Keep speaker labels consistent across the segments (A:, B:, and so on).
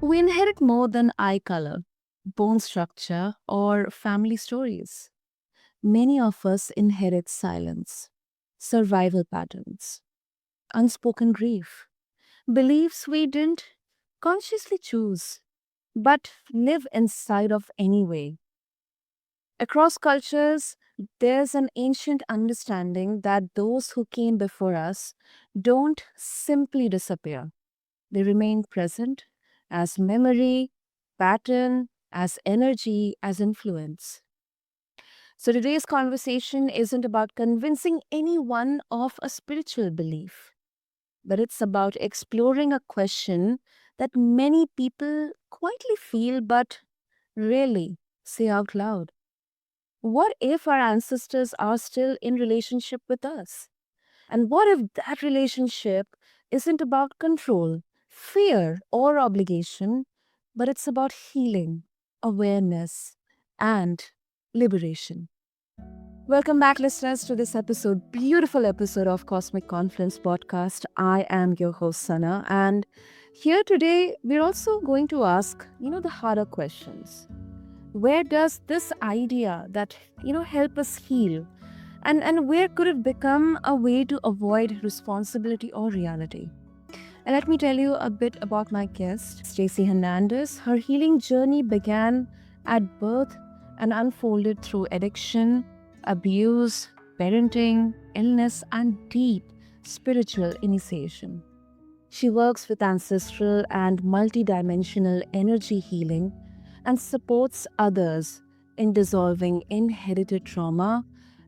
A: We inherit more than eye color, bone structure, or family stories. Many of us inherit silence, survival patterns, unspoken grief, beliefs we didn't consciously choose, but live inside of anyway. Across cultures, there's an ancient understanding that those who came before us don't simply disappear. They remain present as memory, pattern, as energy, as influence. So today's conversation isn't about convincing anyone of a spiritual belief, but it's about exploring a question that many people quietly feel but rarely say out loud. What if our ancestors are still in relationship with us? And what if that relationship isn't about control, fear, or obligation, but it's about healing, awareness, and liberation? Welcome back, listeners, to this episode, beautiful episode of Cosmic Confluence Podcast. I am your host, Sana, and here today we're also going to ask, the harder questions. Where does this idea that, help us heal? And where could it become a way to avoid responsibility or reality? And let me tell you a bit about my guest, Stacy Hernandez. Her healing journey began at birth and unfolded through addiction, abuse, parenting, illness, and deep spiritual initiation. She works with ancestral and multidimensional energy healing and supports others in dissolving inherited trauma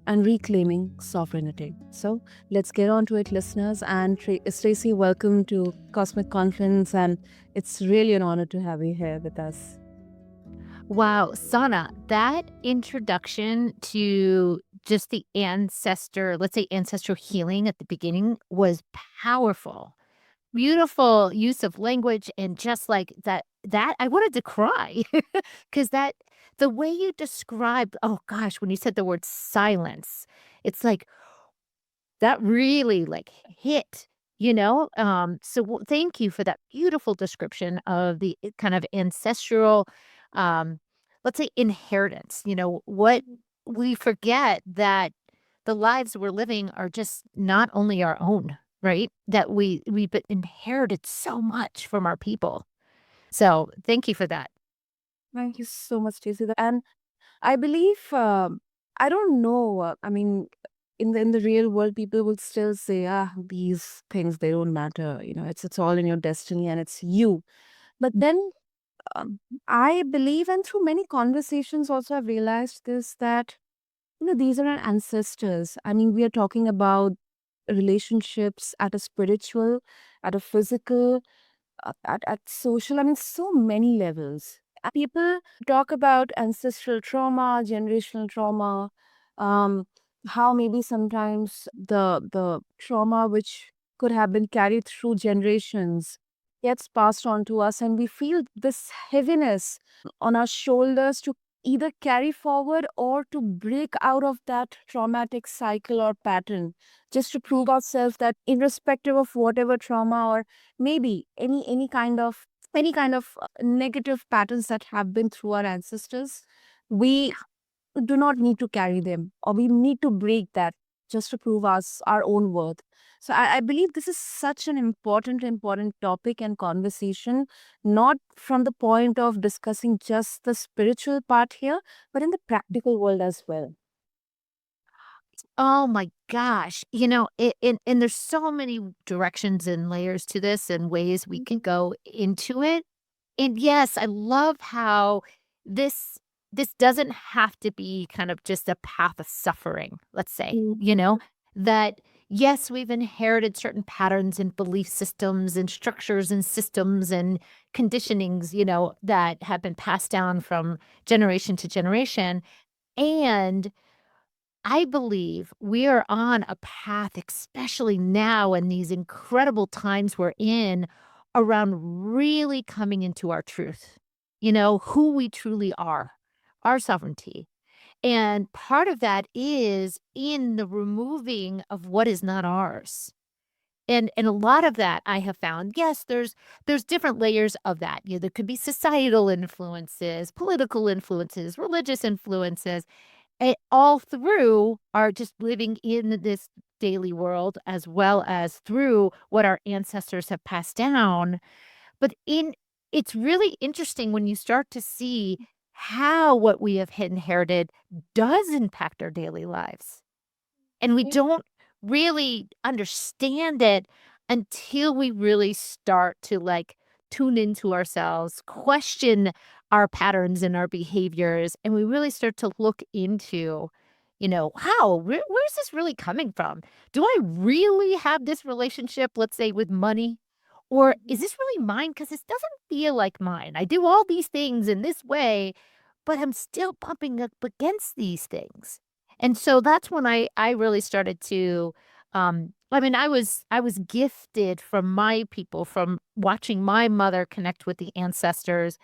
A: and reclaiming sovereignty. So let's get on to it, listeners. And Tracy, welcome to Cosmic Confluence. And it's really an honor to have you here with us.
B: Wow, Sana, that introduction to just the ancestor, let's say ancestral healing at the beginning was powerful. Beautiful use of language and just like that I wanted to cry because that the way you described, oh gosh, when you said the word silence, it's like that really like hit. Thank you for that beautiful description of the kind of ancestral, um, let's say inheritance. What we forget that the lives we're living are just not only our own, right? That we've been inherited so much from our people. So thank you for that.
A: Thank you so much, Stacey. And I believe, I don't know. In the real world, people would still say, these things they don't matter. It's all in your destiny and it's you. But then, um, I believe, and through many conversations, also I've realized this that these are our ancestors. We are talking about relationships at a spiritual, at a physical, at social. So many levels. People talk about ancestral trauma, generational trauma, um, how maybe sometimes the trauma which could have been carried through generations gets passed on to us, and we feel this heaviness on our shoulders to either carry forward or to break out of that traumatic cycle or pattern, just to prove ourselves that irrespective of whatever trauma or maybe any kind of negative patterns that have been through our ancestors, we do not need to carry them, or we need to break that just to prove us our own worth. So I believe this is such an important topic and conversation, not from the point of discussing just the spiritual part here, but in the practical world as well.
B: Oh my gosh. And there's so many directions and layers to this and ways we can go into it. And yes, I love how this this doesn't have to be kind of just a path of suffering, let's say,
A: Mm.
B: that yes, we've inherited certain patterns and belief systems and structures and systems and conditionings, that have been passed down from generation to generation. And I believe we are on a path, especially now in these incredible times we're in, around really coming into our truth, who we truly are, our sovereignty. And part of that is in the removing of what is not ours. And a lot of that I have found, yes, there's different layers of that. There could be societal influences, political influences, religious influences, all through our just living in this daily world, as well as through what our ancestors have passed down. But it's really interesting when you start to see how what we have inherited does impact our daily lives. And we don't really understand it until we really start to, like, tune into ourselves, question our patterns and our behaviors, and we really start to look into, how where's this really coming from? Do I really have this relationship, let's say, with money? Or is this really mine? Because this doesn't feel like mine. I do all these things in this way, but I'm still bumping up against these things. And so that's when I really started to, I mean, I was gifted from my people, from watching my mother connect with the ancestors,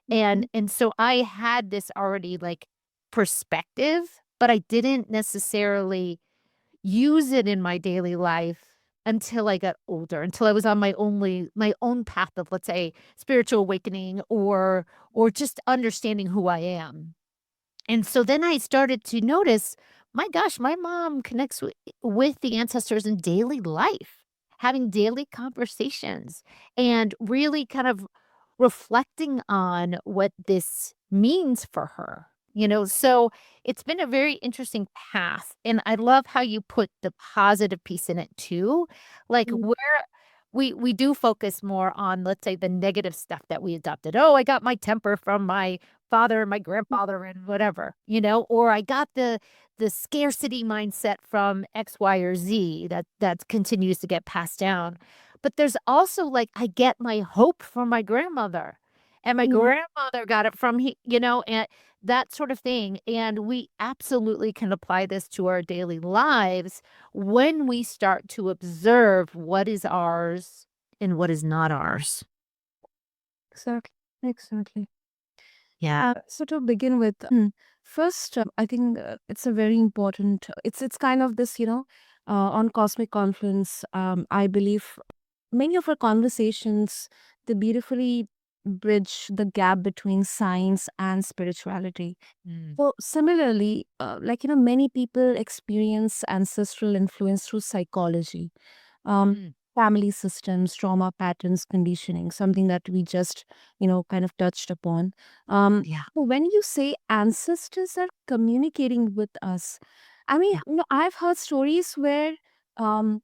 B: and so I had this already, like, perspective, but I didn't necessarily use it in my daily life until I got older, until I was on my own path of, let's say, spiritual awakening, or just understanding who I am. And so then I started to notice, my gosh, my mom connects with the ancestors in daily life, having daily conversations and really kind of reflecting on what this means for her. So it's been a very interesting path. And I love how you put the positive piece in it too. Like, where we do focus more on, let's say, the negative stuff that we adopted. Oh, I got my temper from my father and my grandfather and whatever, or I got the scarcity mindset from X, Y, or Z that continues to get passed down. But there's also, like, I get my hope from my grandmother, and my grandmother got it from and that sort of thing. And we absolutely can apply this to our daily lives when we start to observe what is ours and what is not ours.
A: Exactly. Exactly.
B: Yeah.
A: So to begin with, first, I think it's a very important. It's kind of this, on cosmic confluence. I believe many of our conversations, they beautifully bridge the gap between science and spirituality.
B: Mm,
A: So similarly, many people experience ancestral influence through psychology,
B: mm,
A: family systems, trauma patterns, conditioning, something that we just, kind of touched upon.
B: yeah.
A: When you say ancestors are communicating with us, I mean,
B: Yeah.
A: I've heard stories where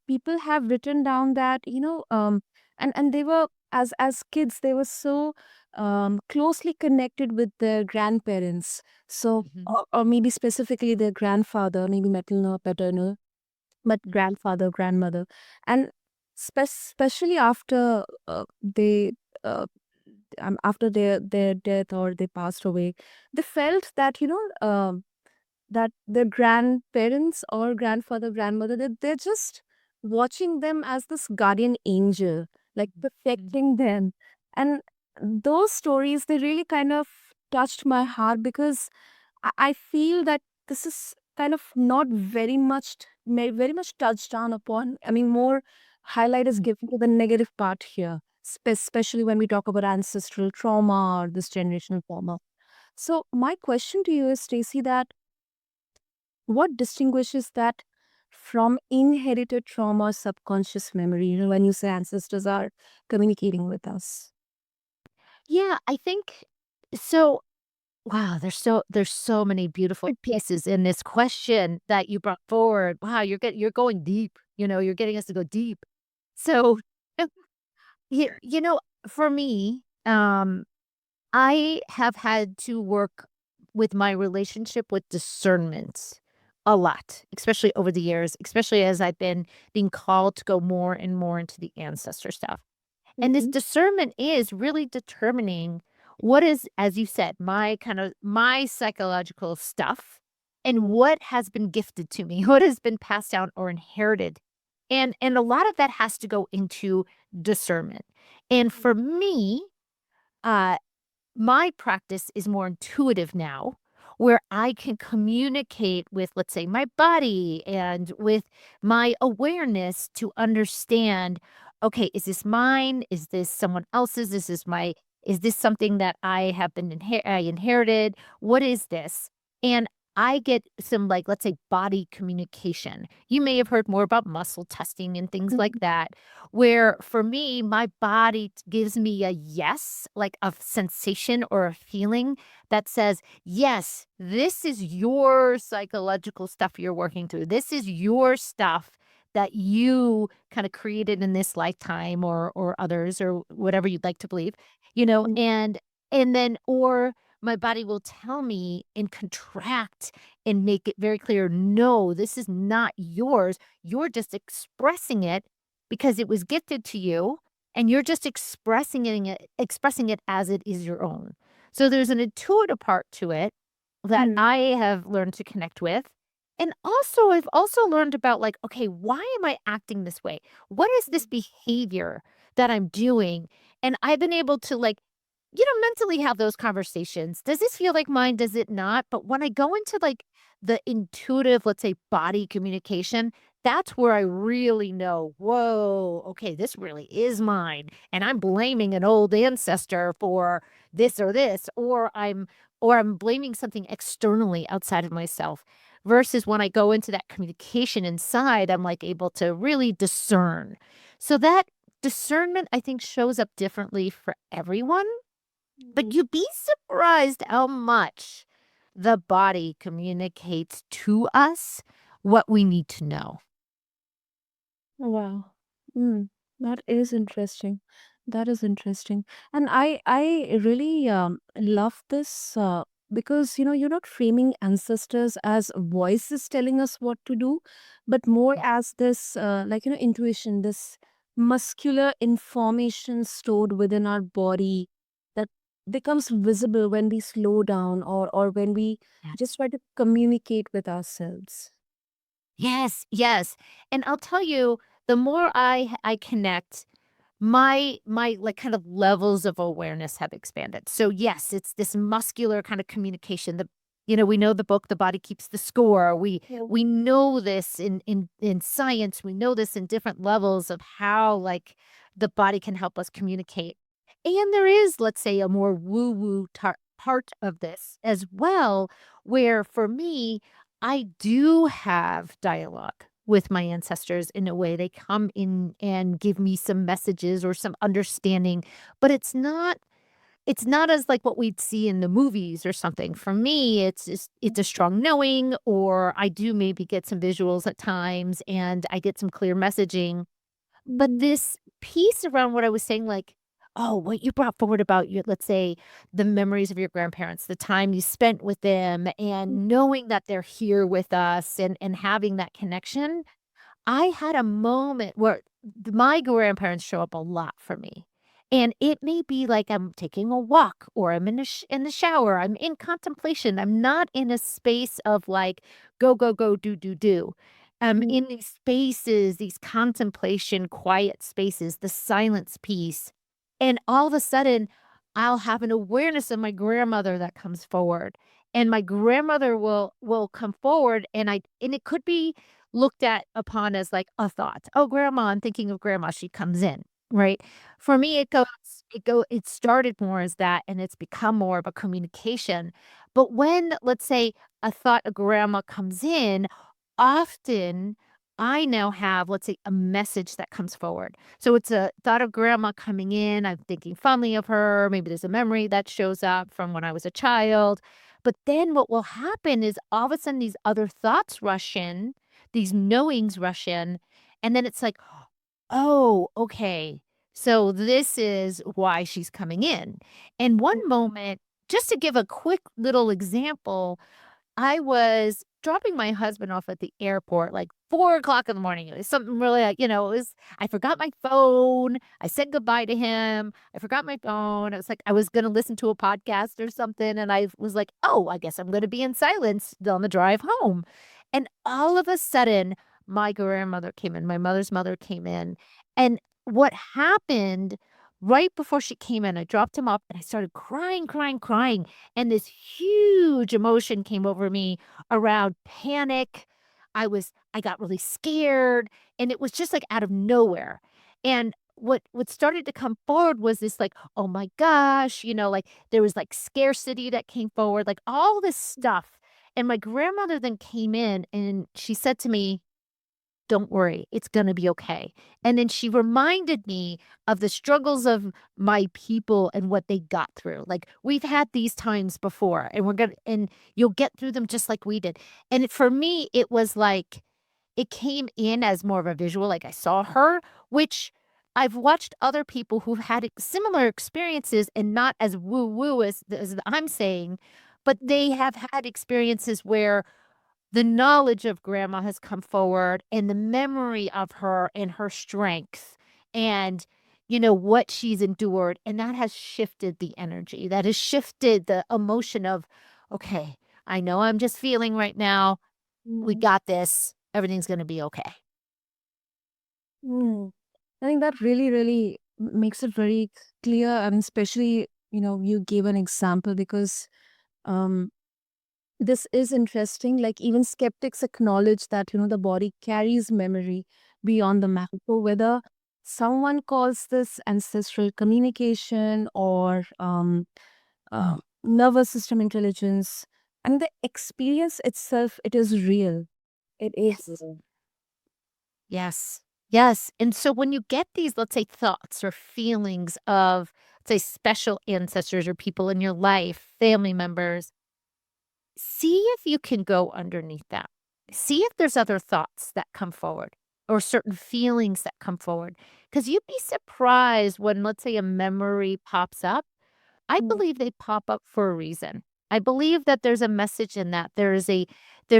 A: people have written down that, and they were, as kids, they were so closely connected with their grandparents. So,
B: Mhm,
A: or maybe specifically their grandfather, maybe maternal or paternal, but
B: mm,
A: grandfather, grandmother, and especially after they uh, after their death or they passed away, they felt that that their grandparents or grandfather, grandmother, they're just watching them as this guardian angel, like
B: mm,
A: protecting them. And those stories, they really kind of touched my heart because I feel that this is kind of not very much, very much touched down upon. I mean, more highlight is given to the negative part here, especially when we talk about ancestral trauma or this generational trauma. So my question to you is, Stacy, that what distinguishes that from inherited trauma or subconscious memory? When you say ancestors are communicating with us.
B: Yeah, I think so. Wow, there's so many beautiful pieces in this question that you brought forward. Wow, you're going deep. You're getting us to go deep. So, you, you know, for me, I have had to work with my relationship with discernment a lot, especially over the years, especially as I've been being called to go more and more into the ancestor stuff. And this
A: Mhm.
B: discernment is really determining what is, as you said, my psychological stuff, and what has been gifted to me, what has been passed down or inherited. And a lot of that has to go into discernment. And for me, uh my practice is more intuitive now, where I can communicate with, let's say, my body and with my awareness to understand, okay, is this mine? Is this someone else's? Is this something that I have I inherited? What is this? And I get some, like, let's say, body communication. You may have heard more about muscle testing and things like
A: Mhm.
B: that, where for me, my body gives me a yes, like a sensation or a feeling that says, yes, this is your psychological stuff you're working through. This is your stuff that you kind of created in this lifetime or others or whatever you'd like to believe,
A: Mm,
B: and then or my body will tell me and contract and make it very clear, no, this is not yours. You're just expressing it because it was gifted to you and you're just expressing it as it is your own. So there's an intuitive part to it that
A: mm,
B: I have learned to connect with. And also, I've also learned about, like, okay, why am I acting this way? What is this behavior that I'm doing? And I've been able to, like, mentally have those conversations. Does this feel like mine? Does it not? But when I go into, like, the intuitive, let's say, body communication, that's where I really know, whoa, okay, this really is mine. And I'm blaming an old ancestor for this, or I'm blaming something externally outside of myself. Versus when I go into that communication inside, I'm, like, able to really discern. So that discernment, I think, shows up differently for everyone, but
A: mhm.
B: you'd be surprised how much the body communicates to us what we need to know.
A: Wow. Mm, that is interesting. That is interesting. And I really love this because you're not framing ancestors as voices telling us what to do, but more as this like intuition, this muscular information stored within our body that becomes visible when we slow down or when we just try to communicate with ourselves.
B: Yes, yes. And I'll tell you, the more I connect, my, like, kind of levels of awareness have expanded. So, yes, it's this muscular kind of communication. We know the book, The Body Keeps the Score.
A: Yeah.
B: We know this in science. We know this in different levels of how, like, the body can help us communicate. And there is, let's say, a more woo-woo part of this as well, where for me, I do have dialogue with my ancestors in a way. They come in and give me some messages or some understanding, but it's not as like what we'd see in the movies or something. For me, it's a strong knowing, or I do maybe get some visuals at times and I get some clear messaging. But
A: Mm,
B: this piece around what I was saying, like, oh, what you brought forward about your, let's say, the memories of your grandparents, the time you spent with them,
A: mm,
B: and knowing that they're here with us and having that connection, I had a moment where my grandparents show up a lot for me. And it may be like I'm taking a walk or I'm in the shower. I'm in contemplation. I'm not in a space of, like, go, go, go, do, do, do. I'm
A: mm,
B: in these spaces, these contemplation, quiet spaces, the silence piece. And all of a sudden, I'll have an awareness of my grandmother that comes forward. And my grandmother will come forward, and it could be looked at upon as, like, a thought. "Oh, grandma, I'm thinking of grandma, she comes in," right? For me, it started more as that, and it's become more of a communication. But when, let's say, a thought of grandma comes in, often I now have, let's say, a message that comes forward. So it's a thought of grandma coming in, I'm thinking fondly of her, maybe there's a memory that shows up from when I was a child. But then what will happen is all of a sudden these other thoughts rush in, these knowings rush in, and then it's like, "Oh, okay. So this is why she's coming in." And one moment, just to give a quick little example, I was dropping my husband off at the airport, like, 4 o'clock in the morning. It was something really, like, I forgot my phone. I said goodbye to him. I forgot my phone. I was like, I was gonna listen to a podcast or something, and I was like, "Oh, I guess I'm gonna be in silence on the drive home." And all of a sudden, my grandmother came in, my mother's mother came in, and what happened right before she came in, I dropped him off and I started crying, crying, crying. And this huge emotion came over me around panic. I got really scared and it was just like out of nowhere. And what started to come forward was this like, oh my gosh, like there was like scarcity that came forward, like all this stuff. And my grandmother then came in and she said to me, don't worry, it's gonna be okay. And then she reminded me of the struggles of my people and what they got through. Like, we've had these times before, and you'll get through them just like we did. And for me, it was like, it came in as more of a visual, like I saw her, which I've watched other people who've had similar experiences and not as woo woo as I'm saying, but they have had experiences where the knowledge of grandma has come forward and the memory of her and her strength and what she's endured, and that has shifted the energy, that has shifted the emotion of, okay, I know I'm just feeling right now, we
A: Mm.
B: got this, everything's going to be okay.
A: Mm. I think that really, really makes it very clear, and especially, you gave an example because um, this is interesting. Like even skeptics acknowledge that, the body carries memory beyond the macro, whether someone calls this ancestral communication or nervous system intelligence. And the experience itself, it is real. It is
B: Yes.
A: real.
B: Yes. Yes. And so when you get these, let's say, thoughts or feelings of, say, special ancestors or people in your life, family members, see if you can go underneath that. See if there's other thoughts that come forward or certain feelings that come forward. Because you'd be surprised when, let's say, a memory pops up. I
A: Mm.
B: believe they pop up for a reason. I believe that there's a message in that. There's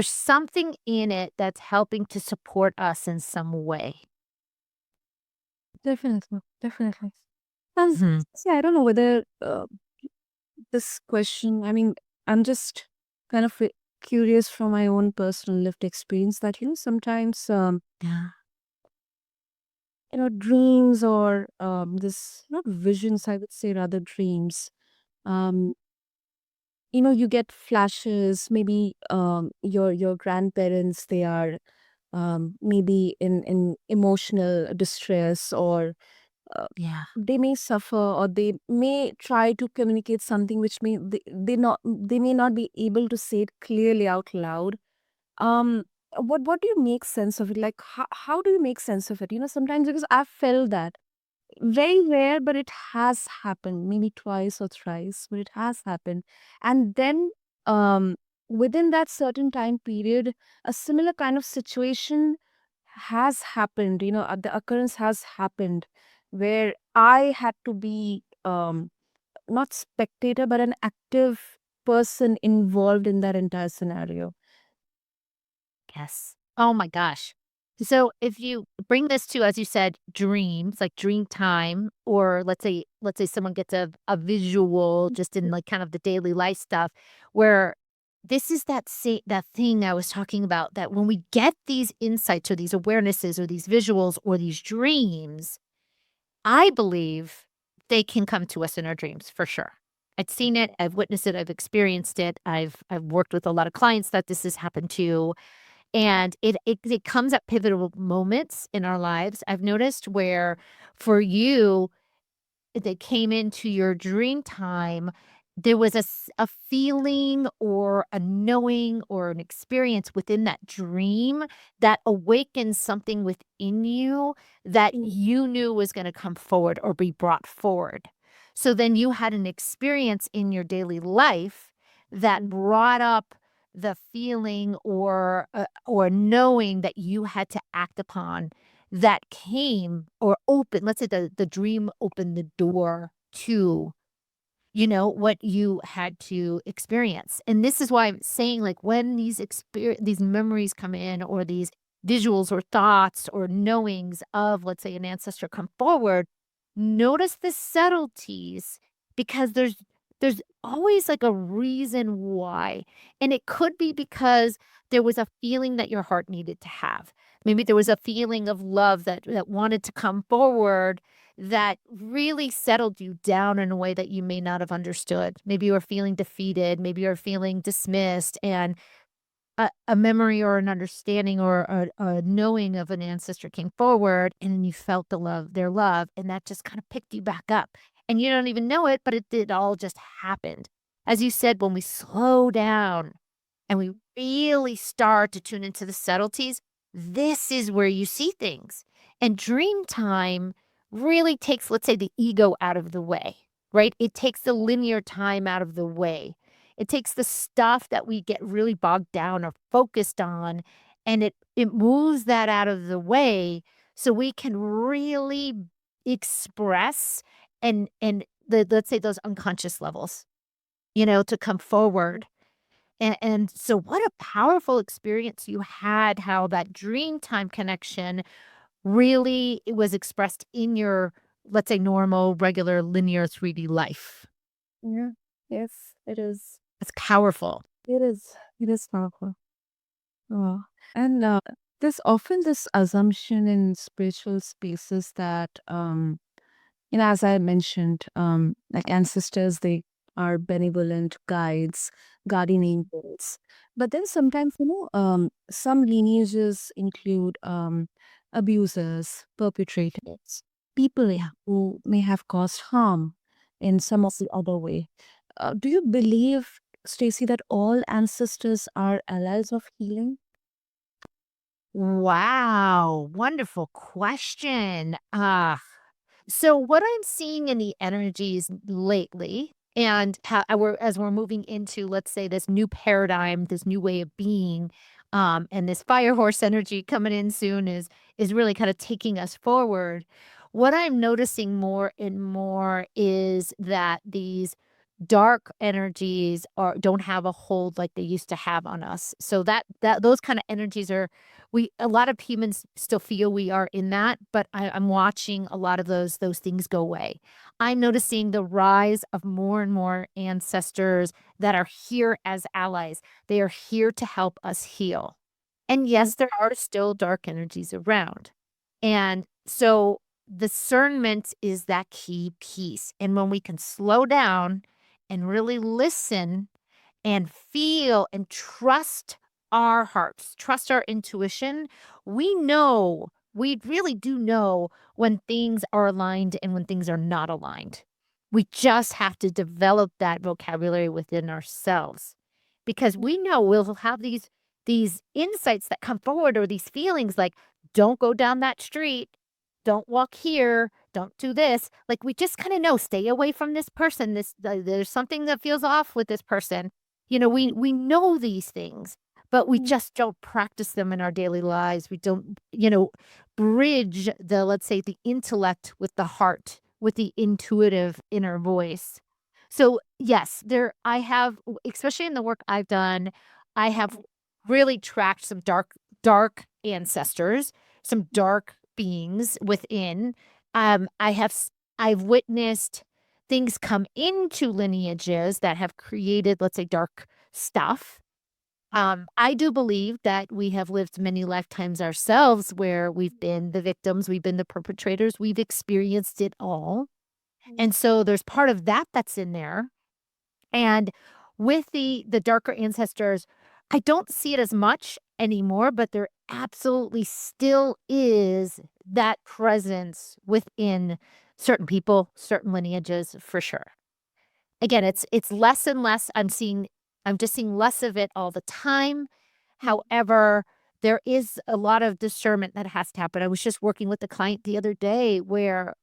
B: something in it that's helping to support us in some way.
A: Definitely, definitely. And
B: Mhm.
A: see, I don't know whether this question, I mean, I'm just kind of curious from my own personal lived experience that, sometimes,
B: Yeah.
A: dreams or this, not visions, I would say rather dreams. Um, you get flashes, maybe your grandparents, they are maybe in emotional distress or uh,
B: Yeah.
A: they may suffer or they may try to communicate something which they may not be able to say it clearly out loud. um what do you make sense of it? Like how do you make sense of it? Sometimes because I've felt that very rare, but it has happened maybe twice or thrice, but it has happened. And then um within that certain time period, a similar kind of situation has happened. The occurrence has happened where I had to be not spectator but an active person involved in that entire scenario.
B: Yes. Oh my gosh. So if you bring this to, as you said, dreams, like dream time, or let's say someone gets a visual just in like kind of the daily life stuff, where this is that thing I was talking about, that when we get these insights or these awarenesses or these visuals or these dreams, I believe they can come to us in our dreams for sure. I've seen it, I've witnessed it, I've experienced it. I've worked with a lot of clients that this has happened to, and it comes at pivotal moments in our lives. I've noticed where for you, they came into your dream time, there was a feeling or a knowing or an experience within that dream that awakened something within you that
A: Mm.
B: you knew was gonna come forward or be brought forward. So then you had an experience in your daily life that
A: Mm.
B: brought up the feeling or knowing that you had to act upon, that came or opened, let's say the dream opened the door to, what you had to experience. And this is why I'm saying, like, when these memories come in or these visuals or thoughts or knowings of, let's say, an ancestor come forward, notice the subtleties because There's always like a reason why. And it could be because there was a feeling that your heart needed to have. Maybe there was a feeling of love that wanted to come forward that really settled you down in a way that you may not have understood. Maybe you were feeling defeated, maybe you're feeling dismissed, and a memory or an understanding or a knowing of an ancestor came forward, and then you felt their love, and that just kind of picked you back up. And you don't even know it, but it all just happened. As you said, when we slow down and we really start to tune into the subtleties, this is where you see things. And dream time really takes, let's say, the ego out of the way, right? It takes the linear time out of the way. It takes the stuff that we get really bogged down or focused on, and it moves that out of the way so we can really express and let's say those unconscious levels, to come forward. And so what a powerful experience you had, how that dream time connection really it was expressed in your, let's say, normal, regular, linear 3D life.
A: Yeah. Yes, it is.
B: It's powerful.
A: It is. It is powerful. Oh. And there's often this assumption in spiritual spaces that as I mentioned, like ancestors, they are benevolent guides, guardian angels. But then sometimes, some lineages include abusers, perpetrators, people who may have caused harm in some of the other way. Do you believe, Stacy, that all ancestors are allies of healing?
B: Wow, wonderful question. So what I'm seeing in the energies lately and how as we're moving into, let's say, this new paradigm, this new way of being, and this fire horse energy coming in soon is really kind of taking us forward. What I'm noticing more and more is that these dark energies are don't have a hold like they used to have on us. So that those kind of energies are we a lot of humans still feel we are in that, but I'm watching a lot of those things go away. I'm noticing the rise of more and more ancestors that are here as allies. They are here to help us heal. And yes, there are still dark energies around. And so discernment is that key piece. And when we can slow down and really listen and feel and trust our hearts, trust our intuition, we really do know when things are aligned and when things are not aligned. We just have to develop that vocabulary within ourselves because we know we'll have these insights that come forward or these feelings like don't go down that street, don't walk here, don't do this. Like we just kind of know stay away from this person. There's something that feels off with this person. We know these things, but we just don't practice them in our daily lives. We don't, bridge let's say, the intellect with the heart, with the intuitive inner voice. So, yes, I have, especially in the work I've done, I have really tracked some dark ancestors, some dark beings within. I've witnessed things come into lineages that have created, let's say, dark stuff. I do believe that we have lived many lifetimes ourselves where we've been the victims, we've been the perpetrators, we've experienced it all. And so there's part of that that's in there. And with the darker ancestors, I don't see it as much anymore, but there absolutely still is that presence within certain people, certain lineages for sure. Again, it's less and less. I'm just seeing less of it all the time. However, there is a lot of discernment that has to happen. I was just working with a client the other day where,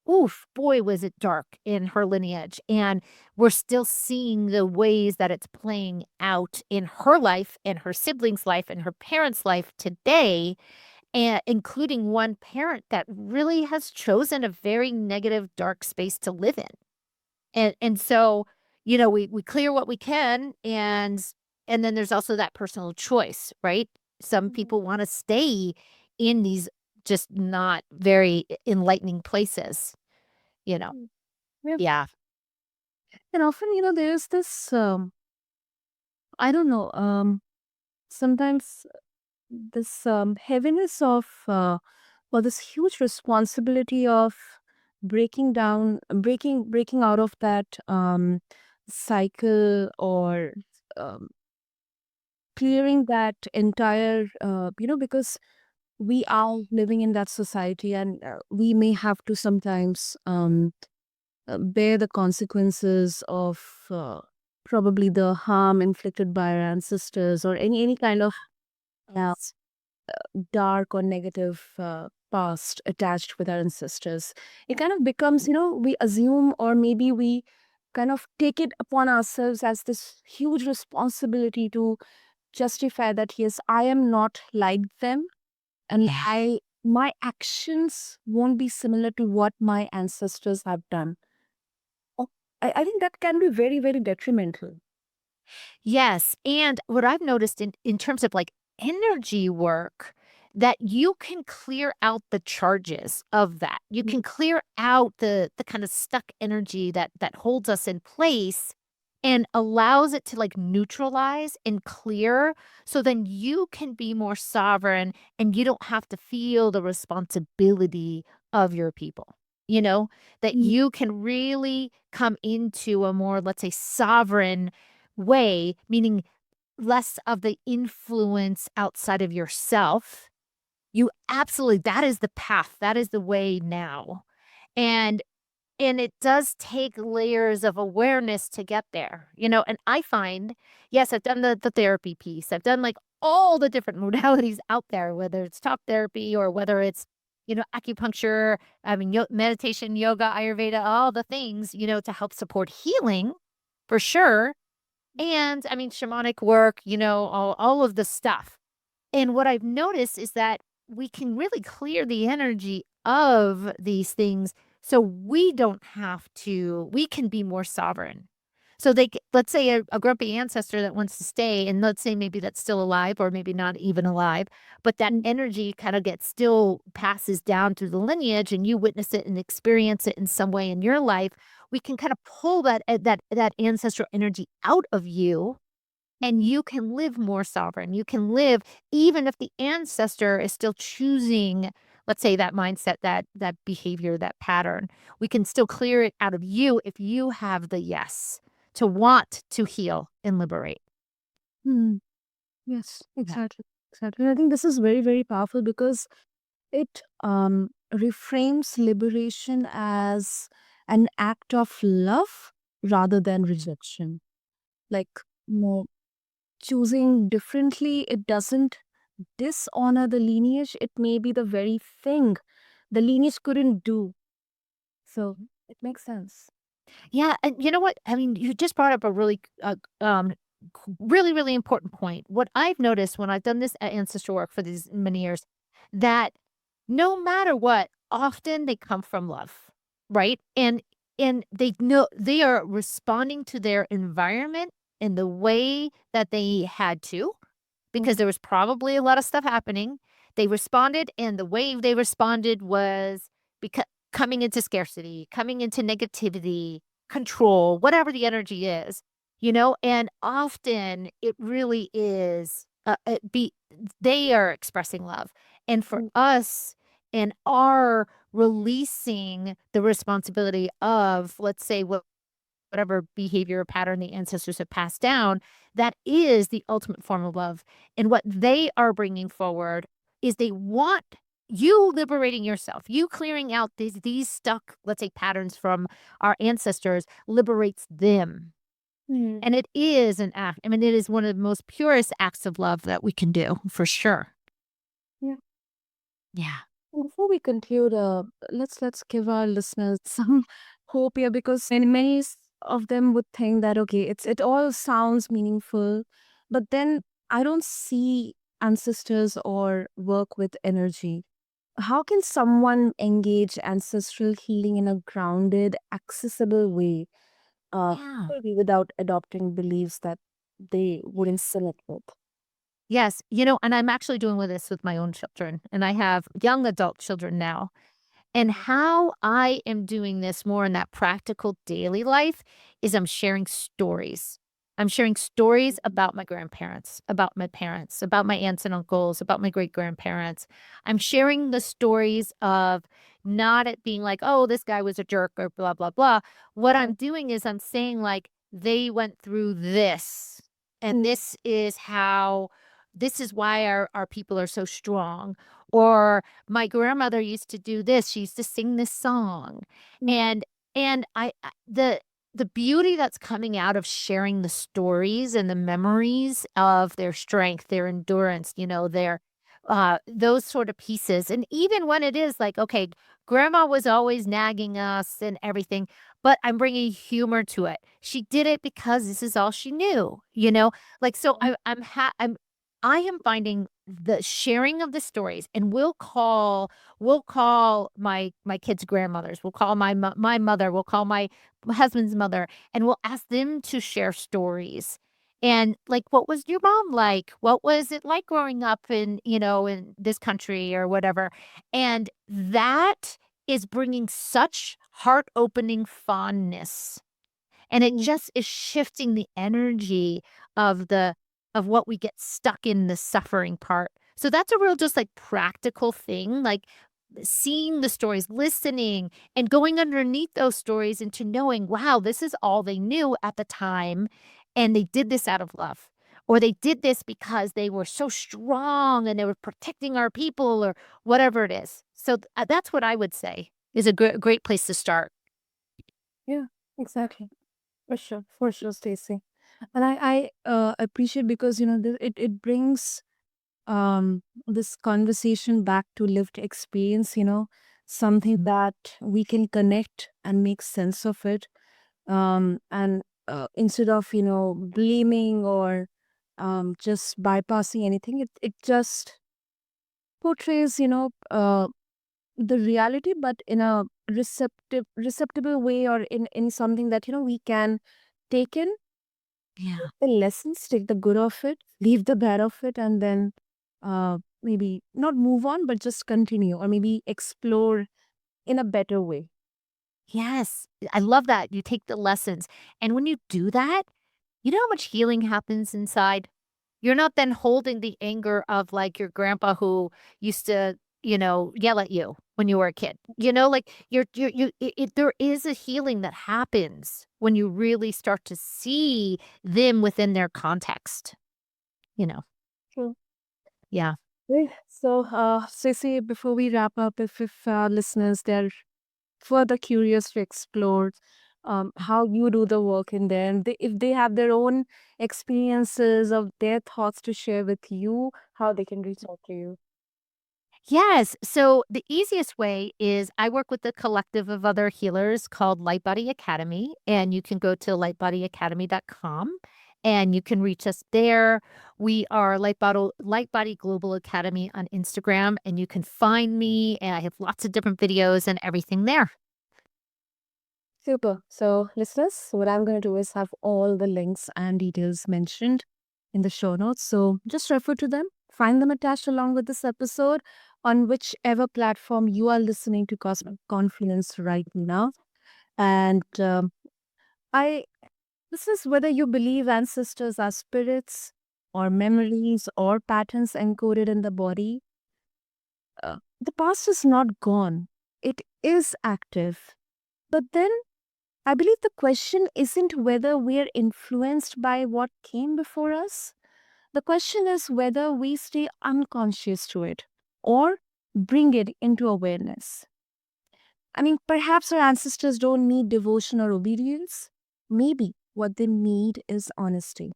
B: oof, boy, was it dark in her lineage. And we're still seeing the ways that it's playing out in her life and her siblings' life and her parents' life today, and including one parent that really has chosen a very negative, dark space to live in. And so, we clear what we can, and then there's also that personal choice, right? Some people wanna stay in these just not very enlightening places, you know?
A: Yeah.
B: Yeah.
A: And often, there's this, I don't know, sometimes this heaviness of, or this huge responsibility of breaking out of that cycle, or um, clearing that entire, because we are living in that society, and we may have to sometimes bear the consequences of probably the harm inflicted by our ancestors, or any kind of uh, dark or negative past attached with our ancestors. It kind of becomes, we assume, or maybe we kind of take it upon ourselves as this huge responsibility to justify that, yes, I am not like them, and my actions won't be similar to what my ancestors have done. Oh, I think that can be very, very detrimental.
B: Yes, and what I've noticed in terms of, like, energy work, that you can clear out the charges of that. You
A: Mm.
B: can clear out the kinda stuck energy that holds us in place and allows it to, like, neutralize and clear, so then you can be more sovereign, and you don't have to feel the responsibility of your people, you know? That
A: Mm.
B: you can really come into a more, let's say, sovereign way, meaning less of the influence outside of yourself. You absolutely, that is the path. That is the way now. And and it does take layers of awareness to get there, and I find, yes, I've done the therapy piece. I've done, like, all the different modalities out there, whether it's talk therapy or whether it's, acupuncture, I mean, meditation, yoga, Ayurveda, all the things, to help support healing for sure. And I mean, shamanic work, all of the stuff. And what I've noticed is that we can really clear the energy of these things so we don't have to, we can be more sovereign. So let's say a grumpy ancestor that wants to stay, and let's say maybe that's still alive or maybe not even alive, but that
A: Mm.
B: energy kind of gets still passes down through the lineage and you witness it and experience it in some way in your life. We can kind of pull that ancestral energy out of you, and you can live more sovereign. You can live even if the ancestor is still choosing, let's say, that mindset, that behavior, that pattern. We can still clear it out of you if you have the yes to want to heal and liberate.
A: Mm. Yes,
B: Yeah.
A: exactly. Exactly. And I think this is very, very powerful because it reframes liberation as an act of love rather than rejection. Like, more choosing differently, it doesn't dishonor the lineage. It may be the very thing the lineage couldn't do. So it makes sense.
B: Yeah, and you know what? I mean, you just brought up a really, really important point. What I've noticed when I've done this ancestral work for these many years, that no matter what, often they come from love, right? And they know they are responding to their environment in the way that they had to, because
A: Mm.
B: there was probably a lot of stuff happening. They responded, and the way they responded was because coming into scarcity, coming into negativity, control, whatever the energy is, and often it really is they are expressing love. And for
A: Mm.
B: us and our releasing the responsibility of, let's say, whatever behavior or pattern the ancestors have passed down, that is the ultimate form of love. And what they are bringing forward is they want you liberating yourself, you clearing out these stuck, let's say, patterns from our ancestors liberates them.
A: Mm.
B: And it is an act. I mean, it is one of the most purest acts of love that we can do for sure.
A: Yeah.
B: Yeah.
A: Before we conclude, let's give our listeners some hope here, because many of them would think that, okay, it all sounds meaningful, but then I don't see ancestors or work with energy. How can someone engage ancestral healing in a grounded, accessible way,
B: Yeah.
A: maybe without adopting beliefs that they wouldn't select with?
B: Yes. And I'm actually doing with this with my own children, and I have young adult children now. And how I am doing this more in that practical daily life is I'm sharing stories. I'm sharing stories about my grandparents, about my parents, about my aunts and uncles, about my great grandparents. I'm sharing the stories of not it being like, oh, this guy was a jerk or blah, blah, blah. What I'm doing is I'm saying, like, they went through this, and this is why our people are so strong. Or my grandmother used to do this. She used to sing this song. And the beauty that's coming out of sharing the stories and the memories of their strength, their endurance, their those sort of pieces. And even when it is like, okay, grandma was always nagging us and everything, but I'm bringing humor to it. She did it because this is all she knew. Like, so I am finding the sharing of the stories, and we'll call my kids' grandmothers, we'll call my mother, we'll call my husband's mother, and we'll ask them to share stories. And, like, what was your mom like? What was it like growing up in this country or whatever? And that is bringing such heart-opening fondness, and it just is shifting the energy of what we get stuck in the suffering part. So that's a real just, like, practical thing, like, seeing the stories, listening, and going underneath those stories into knowing, wow, this is all they knew at the time, and they did this out of love, or they did this because they were so strong and they were protecting our people or whatever it is. So, that's what I would say is a great place to start.
A: Yeah, exactly. For sure, Stacy. And I appreciate because it brings this conversation back to lived experience. Something that we can connect and make sense of it. And instead of blaming or just bypassing anything, it just portrays the reality, but in a receptible way, or in something that we can take in
B: Yeah.
A: the lessons, take the good of it, leave the bad of it, and then maybe not move on, but just continue, or maybe explore in a better way.
B: Yes, I love that. You take the lessons. And when you do that, you know how much healing happens inside? You're not then holding the anger of, like, your grandpa who used to, yell at you when you were a kid. Like, there is a healing that happens when you really start to see them within their context, you know?
A: True.
B: Yeah.
A: Right. So, Stacey, before we wrap up, if listeners they're further curious to explore how you do the work in there, and if they have their own experiences of their thoughts to share with you, how they can reach out to you.
B: Yes. So the easiest way is I work with a collective of other healers called Light Body Academy, and you can go to lightbodyacademy.com and you can reach us there. We are Light Body Global Academy on Instagram, and you can find me, and I have lots of different videos and everything there.
A: Super. So, listeners, what I'm going to do is have all the links and details mentioned in the show notes. So, just refer to them, find them attached along with this episode on whichever platform you are listening to Cosmic Confluence right now. And I this is whether you believe ancestors are spirits or memories or patterns encoded in the body. The past is not gone, it is active. But then I believe the question isn't whether we're influenced by what came before us. The question is whether we stay unconscious to it or bring it into awareness. I mean, perhaps our ancestors don't need devotion or obedience. Maybe what they need is honesty.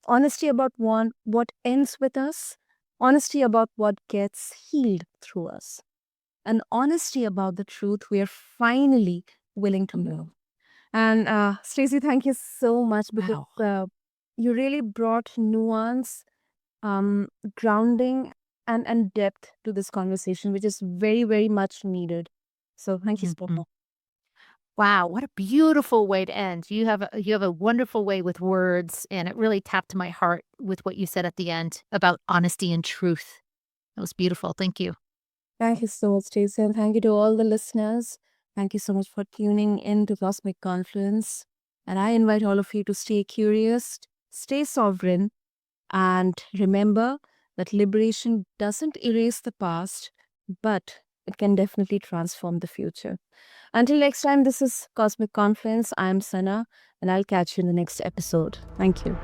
A: Honesty about what ends with us, honesty about what gets healed through us, and honesty about the truth we are finally willing to know. And Stacey, thank you so much because
B: Wow.
A: you really brought nuance, grounding, and depth to this conversation, which is very, very much needed. So thank you so
B: Mhm.
A: much.
B: Wow, what a beautiful way to end. You have a wonderful way with words, and it really tapped my heart with what you said at the end about honesty and truth. That was beautiful. Thank you.
A: Thank you so much, Stacey, and thank you to all the listeners. Thank you so much for tuning in to Cosmic Confluence. And I invite all of you to stay curious, stay sovereign, and remember that liberation doesn't erase the past, but it can definitely transform the future. Until next time, this is Cosmic Confluence. I'm Sana, and I'll catch you in the next episode. Thank you.